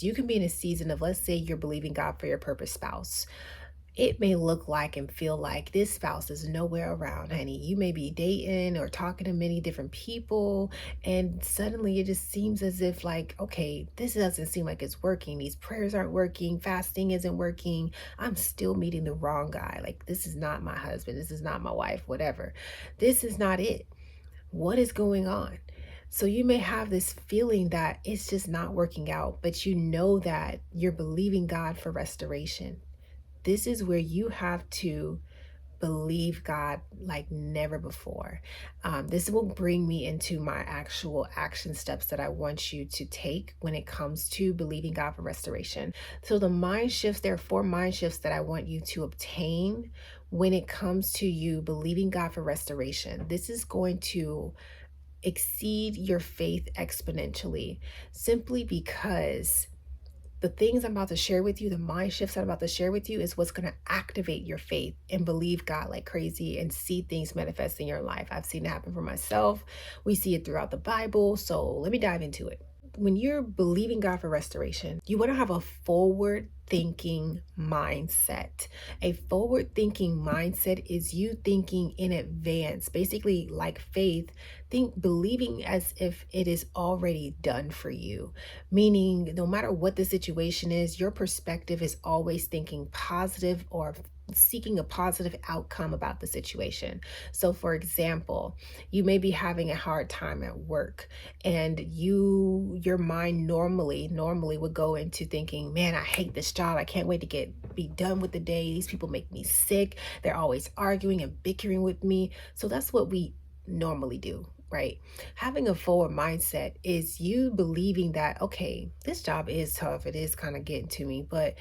You can be in a season of, let's say you're believing God for your purpose spouse. It may look like and feel like this spouse is nowhere around, honey. You may be dating or talking to many different people, and suddenly it just seems as if, like, okay, this doesn't seem like it's working. These prayers aren't working, fasting isn't working. I'm still meeting the wrong guy. Like, this is not my husband, this is not my wife, whatever. This is not it. What is going on? So you may have this feeling that it's just not working out, but you know that you're believing God for restoration. This is where you have to believe God like never before. This will bring me into my actual action steps that I want you to take when it comes to believing God for restoration. So the mind shifts, there are 4 mind shifts that I want you to obtain when it comes to you believing God for restoration. This is going to exceed your faith exponentially, simply because the things I'm about to share with you, the mind shifts I'm about to share with you, is what's going to activate your faith and believe God like crazy and see things manifest in your life. I've seen it happen for myself. We see it throughout the Bible. So let me dive into it. When you're believing God for restoration, you want to have a forward thinking mindset. A forward thinking mindset is you thinking in advance, basically like faith, believing as if it is already done for you. Meaning, no matter what the situation is, your perspective is always thinking positive or seeking a positive outcome about the situation. So for example, you may be having a hard time at work, and your mind normally would go into thinking, man, I hate this job. I can't wait to be done with the day. These people make me sick. They're always arguing and bickering with me. So that's what we normally do, right? Having a forward mindset is you believing that, okay, this job is tough. It is kind of getting to me, but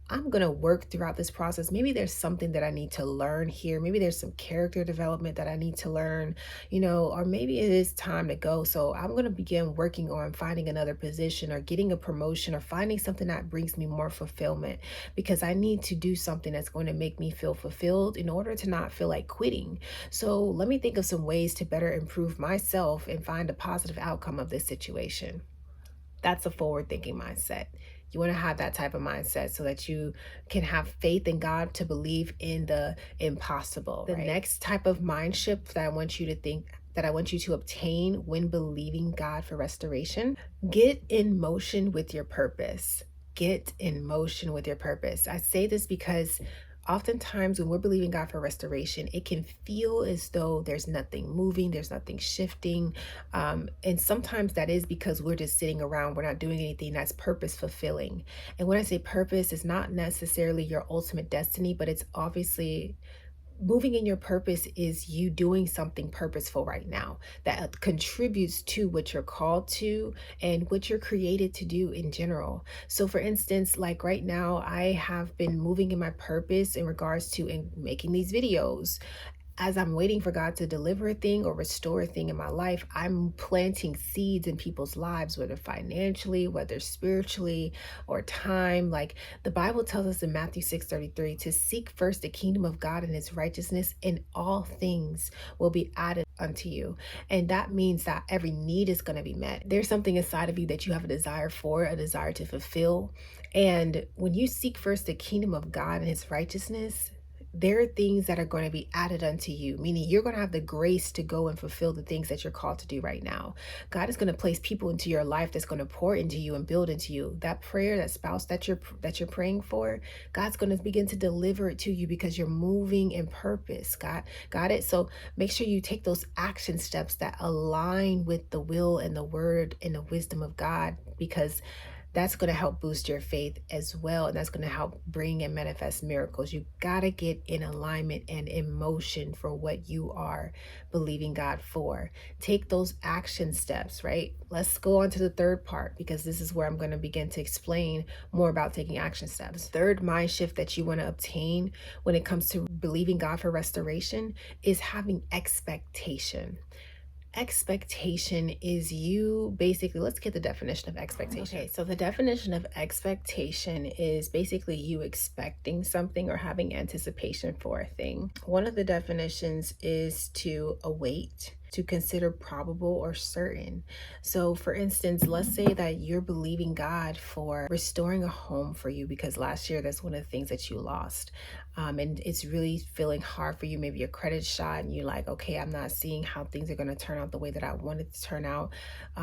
I'm going to work throughout this process. Maybe there's something that I need to learn here. Maybe there's some character development that I need to learn, or maybe it is time to go. So I'm going to begin working on finding another position or getting a promotion or finding something that brings me more fulfillment, because I need to do something that's going to make me feel fulfilled in order to not feel like quitting. So let me think of some ways to better improve myself and find a positive outcome of this situation. That's a forward thinking mindset. You want to have that type of mindset so that you can have faith in God to believe in the impossible. The next type of mind shift that I want you to think, that I want you to obtain when believing God for restoration: get in motion with your purpose. Get in motion with your purpose. I say this because oftentimes when we're believing God for restoration, it can feel as though there's nothing moving, there's nothing shifting. And sometimes that is because we're just sitting around, we're not doing anything that's purpose fulfilling. And when I say purpose, it's not necessarily your ultimate destiny, but it's obviously moving in your purpose is you doing something purposeful right now that contributes to what you're called to and what you're created to do in general. So for instance, like right now, I have been moving in my purpose in regards to making these videos. As I'm waiting for God to deliver a thing or restore a thing in my life, I'm planting seeds in people's lives, whether financially, whether spiritually, or time. Like the Bible tells us in Matthew 6:33 to seek first the kingdom of God and his righteousness, and all things will be added unto you. And that means that every need is going to be met. There's something inside of you that you have a desire for, a desire to fulfill. And when you seek first the kingdom of God and his righteousness, there are things that are going to be added unto you, meaning you're going to have the grace to go and fulfill the things that you're called to do right now. God is going to place people into your life that's going to pour into you and build into you. That prayer, that spouse that you're praying for, God's going to begin to deliver it to you because you're moving in purpose. Got it? So make sure you take those action steps that align with the will and the word and the wisdom of God, because that's going to help boost your faith as well. And that's going to help bring and manifest miracles. You got to get in alignment and in motion for what you are believing God for. Take those action steps, right? Let's go on to the third part, because this is where I'm going to begin to explain more about taking action steps. Third mind shift that you want to obtain when it comes to believing God for restoration is having expectation. Expectation is you basically, let's get the definition of expectation. Okay, so the definition of expectation is basically you expecting something or having anticipation for a thing. One of the definitions is to await, to consider probable or certain. So, for instance, let's say that you're believing God for restoring a home for you because last year that's one of the things that you lost. And it's really feeling hard for you. Maybe your credit shot, and you're like, okay, I'm not seeing how things are going to turn out the way that I wanted to turn out.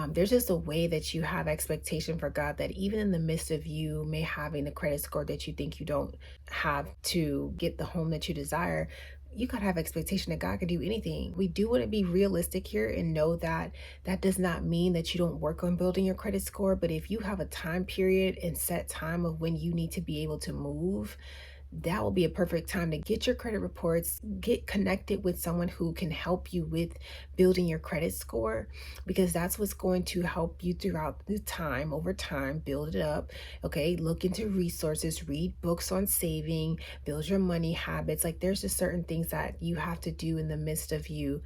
There's just a way that you have expectation for God that even in the midst of you may having the credit score that you think you don't have to get the home that you desire, you gotta have expectation that God can do anything. We do want to be realistic here and know that that does not mean that you don't work on building your credit score. But if you have a time period and set time of when you need to be able to move, that will be a perfect time to get your credit reports, get connected with someone who can help you with building your credit score, because that's what's going to help you throughout the time, over time, build it up. Okay, look into resources, read books on saving, build your money habits. Like there's just certain things that you have to do in the midst of you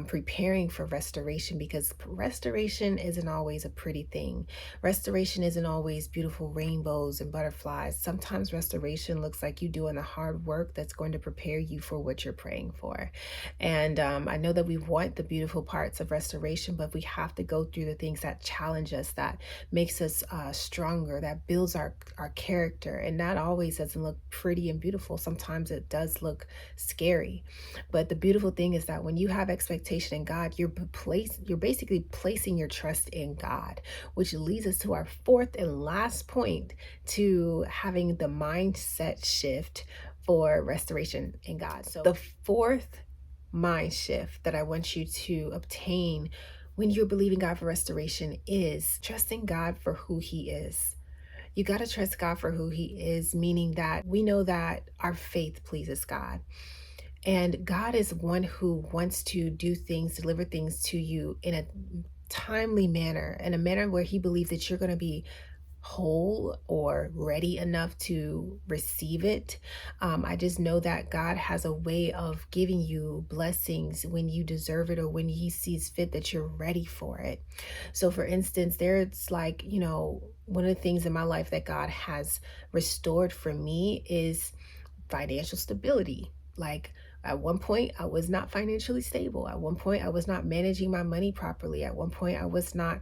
preparing for restoration, because restoration isn't always a pretty thing. Restoration isn't always beautiful rainbows and butterflies. Sometimes restoration looks like you doing the hard work that's going to prepare you for what you're praying for. And I know that we want the beautiful parts of restoration, but we have to go through the things that challenge us, that makes us stronger, that builds our character. And that always doesn't look pretty and beautiful. Sometimes it does look scary. But the beautiful thing is that when you have expectation in God, you're basically placing your trust in God, which leads us to our fourth and last point, to having the mindset shift for restoration in God. So the fourth mind shift that I want you to obtain when you're believing God for restoration is trusting God for who He is. You got to trust God for who He is, meaning that we know that our faith pleases God. And God is one who wants to do things, deliver things to you in a timely manner, in a manner where He believes that you're going to be whole or ready enough to receive it. I just know that God has a way of giving you blessings when you deserve it or when He sees fit that you're ready for it. So, for instance, there's like, one of the things in my life that God has restored for me is financial stability. Like at one point, I was not financially stable. At one point, I was not managing my money properly. At one point, I was not,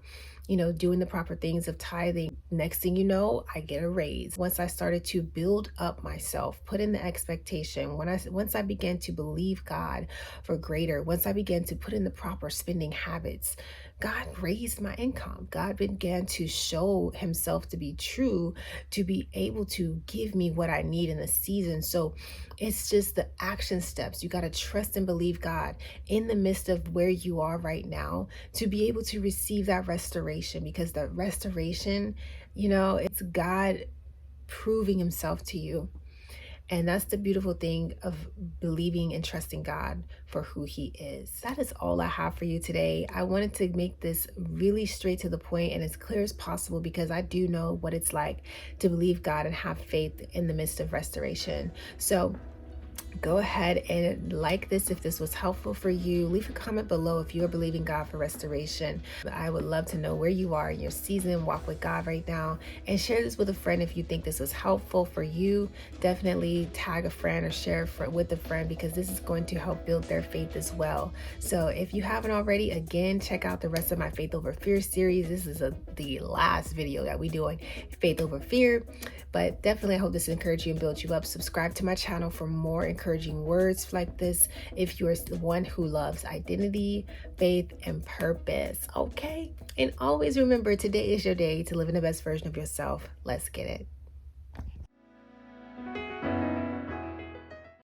doing the proper things of tithing. Next thing you know, I get a raise. Once I started to build up myself, put in the expectation, once I began to believe God for greater, once I began to put in the proper spending habits, God raised my income. God began to show Himself to be true, to be able to give me what I need in the season. So it's just the action steps. You got to trust and believe God in the midst of where you are right now to be able to receive that restoration, because the restoration, it's God proving Himself to you. And that's the beautiful thing of believing and trusting God for who He is. That is all I have for you today. I wanted to make this really straight to the point and as clear as possible, because I do know what it's like to believe God and have faith in the midst of restoration. So go ahead and like this if this was helpful for you. Leave a comment below if you are believing God for restoration. I would love to know where you are in your season, walk with God right now, and share this with a friend if you think this was helpful for you. Definitely tag a friend or share with a friend, because this is going to help build their faith as well. So if you haven't already, again, check out the rest of my Faith Over Fear series. This is the last video that we do on Faith Over Fear. But definitely, I hope this encouraged you and built you up. Subscribe to my channel for more encouraging words like this if you're the one who loves identity, faith, and purpose. Okay? And always remember, today is your day to live in the best version of yourself. Let's get it.